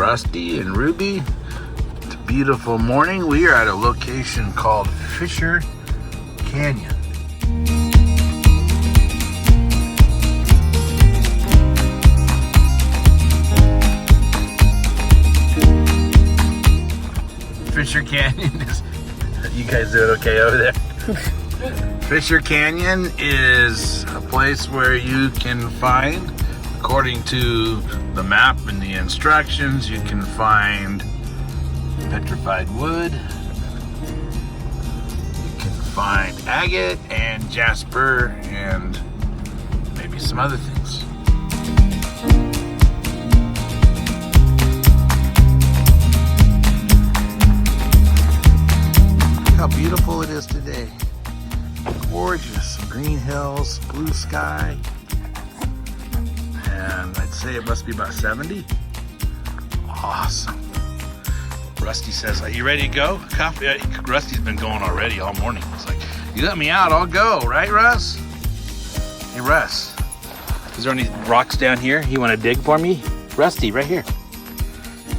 Rusty and Ruby. It's a beautiful morning. We are at a location called Fischer Canyon. Fischer Canyon is, you guys doing okay over there? Fischer Canyon is a place where you can find, according to the map and the instructions, you can find petrified wood, you can find agate and jasper and maybe some other things. Look how beautiful it is today. Gorgeous green hills, blue sky, and I'd say it must be about 70. Awesome. Rusty says, "Are you ready to go?" Coffee. Rusty's been going already all morning. It's like, "You let me out, I'll go." Right, Russ? Hey, Russ. Is there any rocks down here you want to dig for me? Rusty, right here.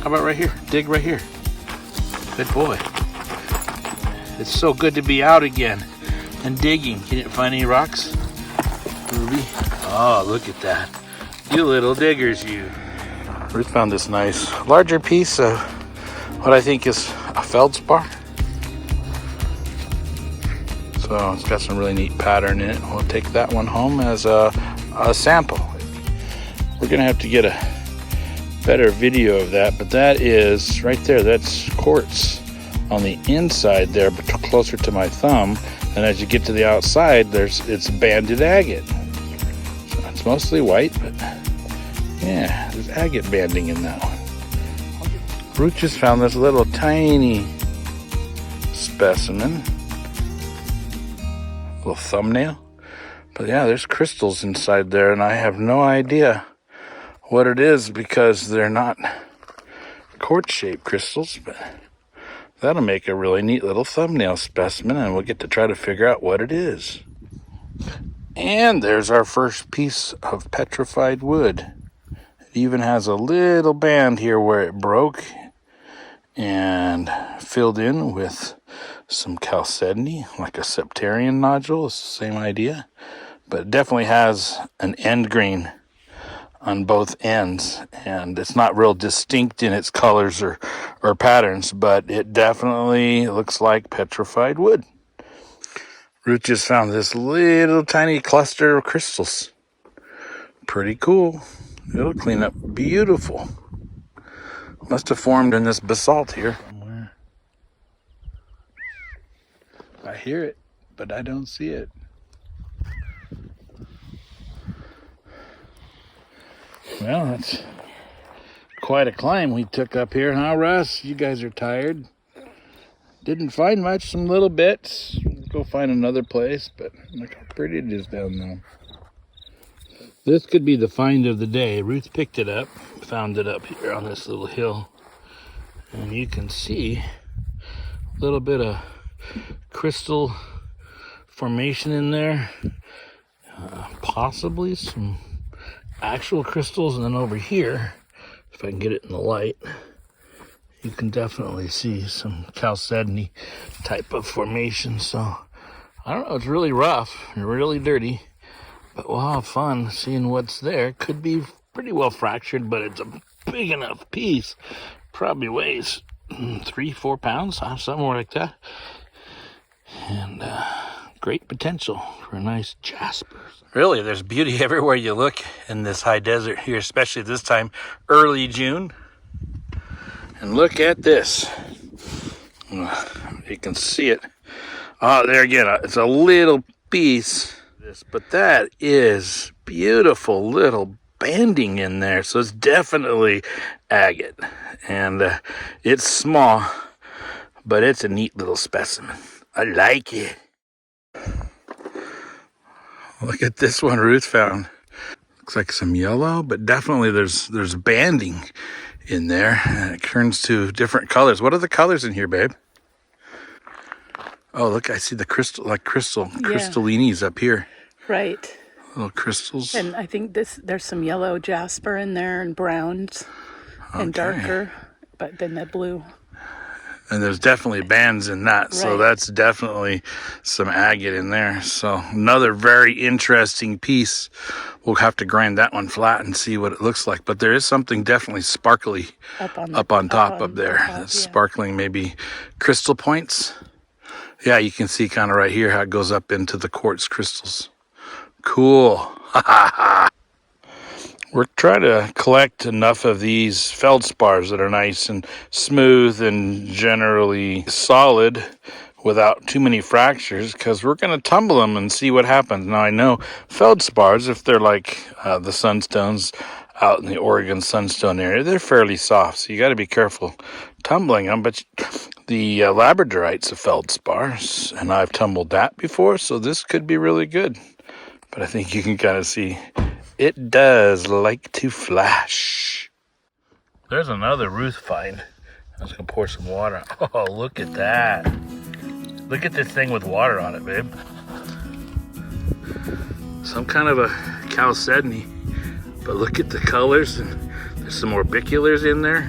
How about right here? Dig right here. Good boy. It's so good to be out again and digging. You didn't find any rocks, Ruby? Oh, look at that. You little diggers, you. Ruth found this nice, larger piece of what I think is a feldspar. So it's got some really neat pattern in it. We'll take that one home as a sample. We're gonna have to get a better video of that, but that is right there. That's quartz on the inside there, but closer to my thumb. And as you get to the outside, it's banded agate. So it's mostly white, but yeah, there's agate banding in that one. Ruth just found this little tiny specimen. Little thumbnail. But yeah, there's crystals inside there, and I have no idea what it is because they're not quartz-shaped crystals, but that'll make a really neat little thumbnail specimen, and we'll get to try to figure out what it is. And there's our first piece of petrified wood. It even has a little band here where it broke and filled in with some chalcedony, like a septarian nodule. It's the same idea, but it definitely has an end grain on both ends, and it's not real distinct in its colors or patterns, but it definitely looks like petrified wood. Ruth just found this little tiny cluster of crystals. Pretty cool. It'll clean up beautiful. Must have formed in this basalt here somewhere. I hear it, but I don't see it. Well, that's quite a climb we took up here, huh, Russ? You guys are tired. Didn't find much, some little bits. We'll go find another place, but look how pretty it is down there. This could be the find of the day. Ruth picked it up, found it up here on this little hill. And you can see a little bit of crystal formation in there. Possibly some actual crystals, and then over here, if I can get it in the light, you can definitely see some chalcedony type of formation. So I don't know, it's really rough and really dirty, but we'll have fun seeing what's there. Could be pretty well fractured, but it's a big enough piece. Probably weighs 3-4 pounds, somewhere like that, and great potential for a nice jasper. Really, there's beauty everywhere you look in this high desert here, especially this time, early June. And look at this. You can see it. Oh, there again, it's a little piece. But that is beautiful little banding in there. So it's definitely agate. And it's small, but it's a neat little specimen. I like it. Look at this one Ruth found. Looks like some yellow, but definitely there's banding in there. And it turns to different colors. What are the colors in here, babe? Oh, look, I see the crystallinis up here. Right. Little crystals. And I think there's some yellow jasper in there and browns. and darker, but then the blue. And there's definitely bands in that, so Right. that's definitely some agate in there. So another very interesting piece. We'll have to grind that one flat and see what it looks like. But there is something definitely sparkly up on top up there. That's sparkling, maybe crystal points. Yeah, you can see kind of right here how it goes up into the quartz crystals. Cool. We're trying to collect enough of these feldspars that are nice and smooth and generally solid without too many fractures, because we're going to tumble them and see what happens. Now, I know feldspars, if they're like the sunstones out in the Oregon sunstone area, they're fairly soft, so you got to be careful tumbling them. But the labradorite's a feldspar, and I've tumbled that before, so this could be really good. But I think you can kind of see it does like to flash. There's another Ruth find. I was going to pour some water on. Oh, look at that. Look at this thing with water on it, babe. Some kind of a chalcedony. But look at the colors. And there's some orbiculars in there.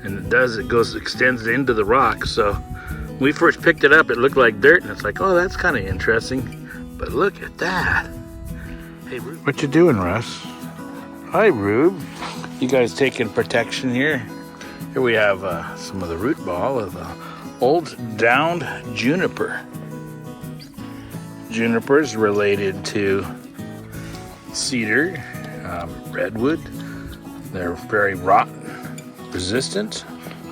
And it extends into the rock. So when we first picked it up, it looked like dirt. And it's like, oh, that's kind of interesting. But look at that. Hey, Rube. What you doing, Russ? Hi, Rube. You guys taking protection here? Here we have some of the root ball of old downed juniper. Juniper is related to cedar, redwood. They're very rot resistant,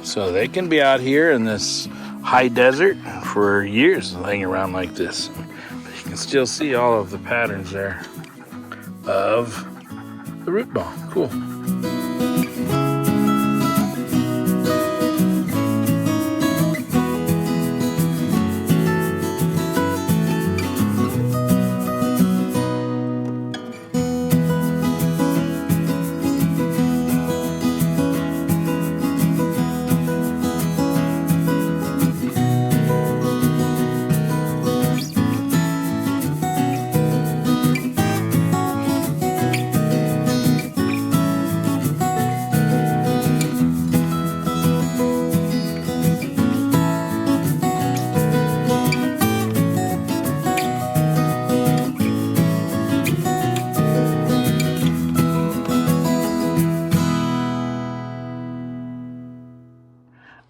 so they can be out here in this high desert for years laying around like this. But you can still see all of the patterns there of the root ball. Cool.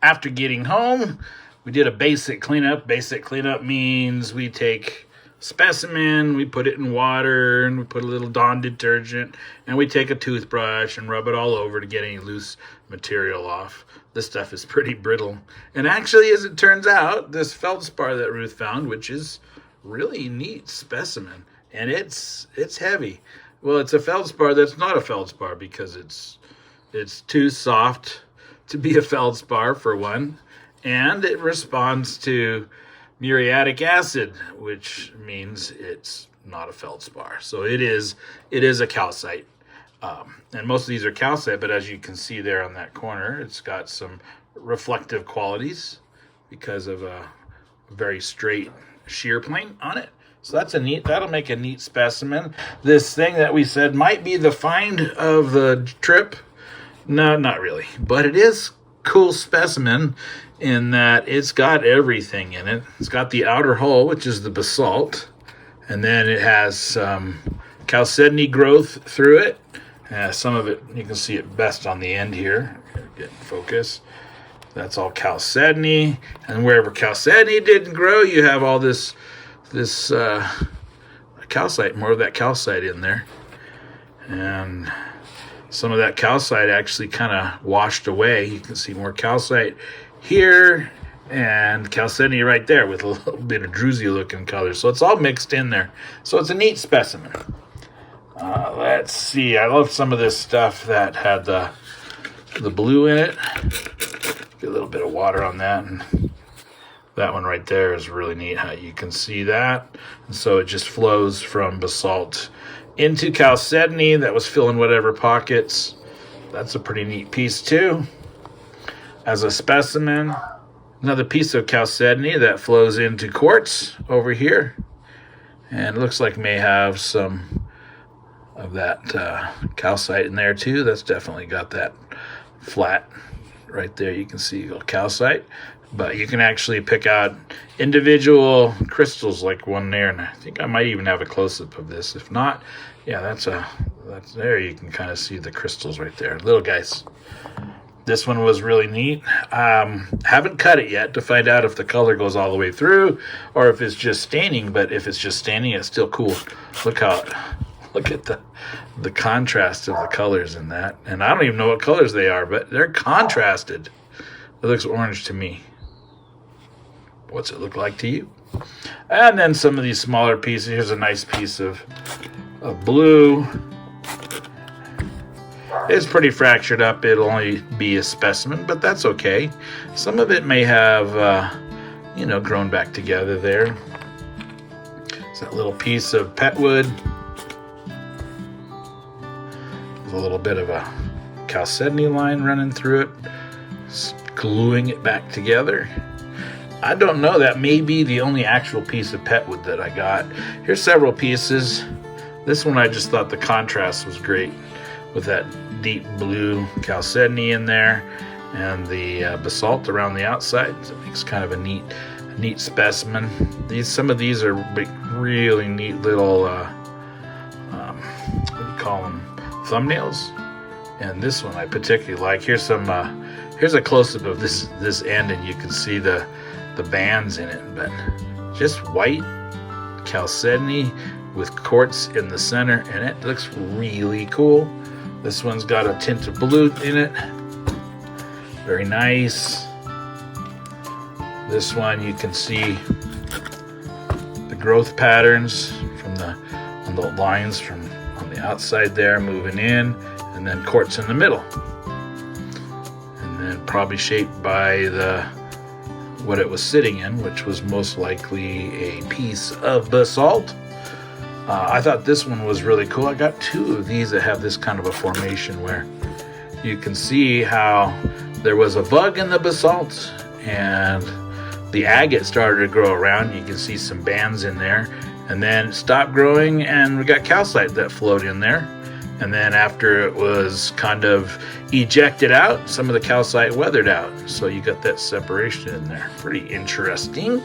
After getting home, we did a basic cleanup. Basic cleanup means we take specimen, we put it in water, and we put a little Dawn detergent, and we take a toothbrush and rub it all over to get any loose material off. This stuff is pretty brittle. And actually, as it turns out, this feldspar that Ruth found, which is really neat specimen, and it's heavy. Well, it's a feldspar that's not a feldspar because it's too soft to be a feldspar, for one, and it responds to muriatic acid, which means it's not a feldspar. So it is a calcite, and most of these are calcite, but as you can see there on that corner, it's got some reflective qualities because of a very straight shear plane on it. So that'll make a neat specimen. This thing that we said might be the find of the trip. No, not really. But it is cool specimen in that it's got everything in it. It's got the outer hull, which is the basalt. And then it has some chalcedony growth through it. Some of it, you can see it best on the end here. Get in focus. That's all chalcedony. And wherever chalcedony didn't grow, you have all this calcite, more of that calcite in there. And some of that calcite actually kind of washed away. You can see more calcite here and chalcedony right there with a little bit of druzy looking color. So it's all mixed in there. So it's a neat specimen. Let's see. I love some of this stuff that had the blue in it. Get a little bit of water on that. And that one right there is really neat how you can see that. And so it just flows from basalt into chalcedony that was filling whatever pockets. That's a pretty neat piece too. As a specimen, another piece of chalcedony that flows into quartz over here. And it looks like may have some of that calcite in there too. That's definitely got that flat. Right there you can see a calcite, but you can actually pick out individual crystals like one there, and I think I might even have a close-up of this. If not, yeah, that's there. You can kind of see the crystals right there, little guys. This one was really neat. Haven't cut it yet to find out if the color goes all the way through or if it's just staining, but if it's just staining, it's still cool. Look at the contrast of the colors in that. And I don't even know what colors they are, but they're contrasted. It looks orange to me. What's it look like to you? And then some of these smaller pieces. Here's a nice piece of blue. It's pretty fractured up. It'll only be a specimen, but that's okay. Some of it may have, grown back together there. It's that little piece of petwood. There's a little bit of a chalcedony line running through it, gluing it back together. I don't know. That may be the only actual piece of petwood that I got. Here's several pieces. This one I just thought the contrast was great with that deep blue chalcedony in there and the basalt around the outside. So it makes kind of a neat specimen. Some of these are really neat little what do you call them, thumbnails. And this one I particularly like. Here's a close-up of this end, and you can see the bands in it, but just white chalcedony with quartz in the center, and it looks really cool. This one's got a tint of blue in it. Very nice. This one you can see the growth patterns on the lines from on the outside there moving in, and then quartz in the middle. And then probably shaped by what it was sitting in, which was most likely a piece of basalt. I thought this one was really cool. I got two of these that have this kind of a formation where you can see how there was a bug in the basalt and the agate started to grow around. You can see some bands in there, and then it stopped growing, and we got calcite that flowed in there. And then after it was kind of ejected out, some of the calcite weathered out. So you got that separation in there. Pretty interesting.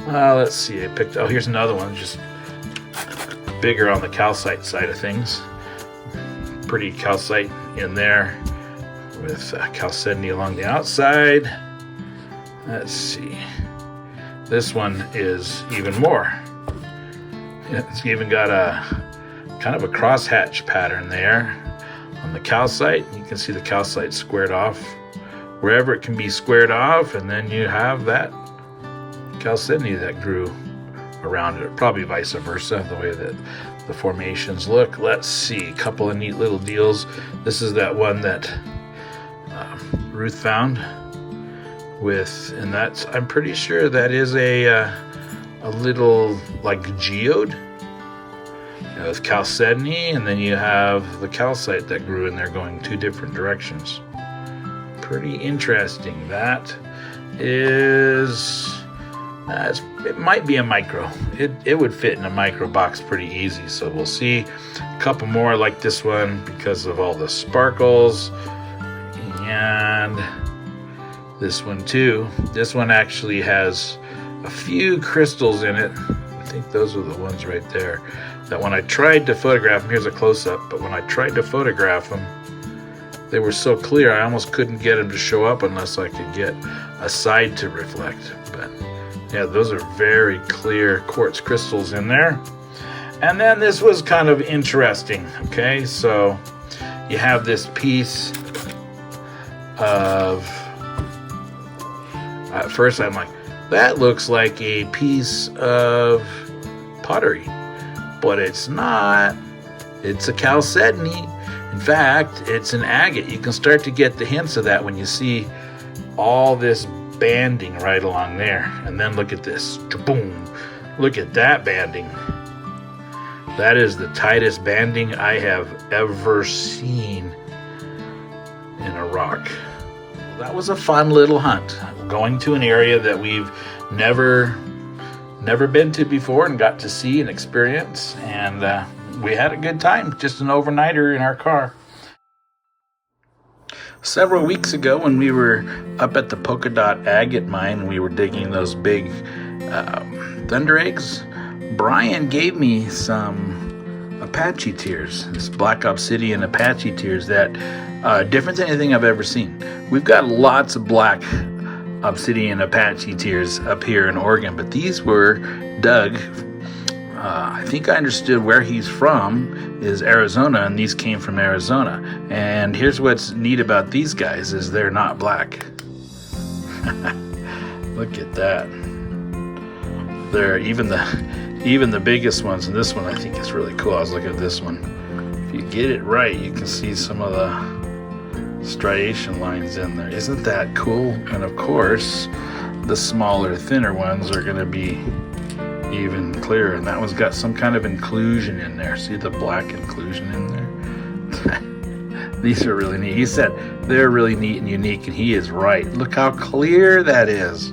Let's see. Here's another one, just bigger on the calcite side of things. Pretty calcite in there with chalcedony along the outside. Let's see. This one is even more. It's even got a kind of a crosshatch pattern there on the calcite. You can see the calcite squared off wherever it can be squared off, and then you have that chalcedony that grew around it. Probably vice versa, the way that the formations look. Let's see, a couple of neat little deals. This is that one that Ruth found and that's, I'm pretty sure that is a little like geode with chalcedony, and then you have the calcite that grew in there going two different directions. Pretty interesting. That is it might be a micro. It would fit in a micro box pretty easy. So we'll see a couple more like this one because of all the sparkles, and this one too. This one actually has a few crystals in it. I think those are the ones right there that when I tried to photograph them, here's a close-up, but when I tried to photograph them, they were so clear I almost couldn't get them to show up unless I could get a side to reflect. But yeah, those are very clear quartz crystals in there. And then this was kind of interesting. Okay, so you have this piece of, at first I'm like, that looks like a piece of pottery, but it's not. It's a chalcedony. In fact, it's an agate. You can start to get the hints of that when you see all this banding right along there. And then look at this. Boom. Look at that banding. That is the tightest banding I have ever seen in a rock. That was a fun little hunt. Going to an area that we've never been to before and got to see and experience. And we had a good time. Just an overnighter in our car. Several weeks ago when we were up at the polka dot agate mine, we were digging those big thunder eggs. Brian gave me some Apache tears, this black obsidian Apache tears that different than anything I've ever seen. We've got lots of black obsidian Apache tears up here in Oregon, but these were dug. I think I understood where he's from is Arizona, and these came from Arizona. And here's what's neat about these guys is they're not black. Look at that. They're even the biggest ones, and this one I think is really cool. I was looking at this one. If you get it right, you can see some of the striation lines in there. Isn't that cool? And of course, the smaller, thinner ones are going to be even clearer, and that one's got some kind of inclusion in there. See the black inclusion in there? These are really neat. He said they're really neat and unique, and he is right. Look how clear that is.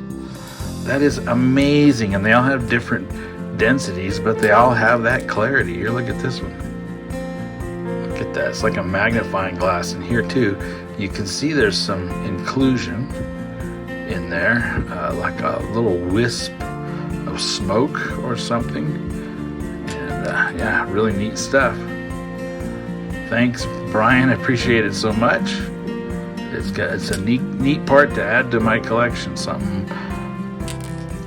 That is amazing, and they all have different densities, but they all have that clarity. Here, look at this one. Look at that. It's like a magnifying glass, and here too you can see there's some inclusion in there, like a little wisp of smoke or something. And yeah, really neat stuff. Thanks, Brian. I appreciate it so much. It's a neat part to add to my collection. Something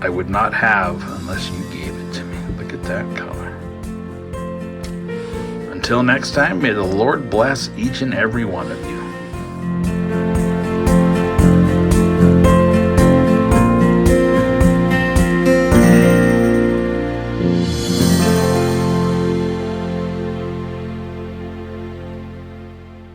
I would not have unless you gave it to me. Look at that color. Until next time, may the Lord bless each and every one of you.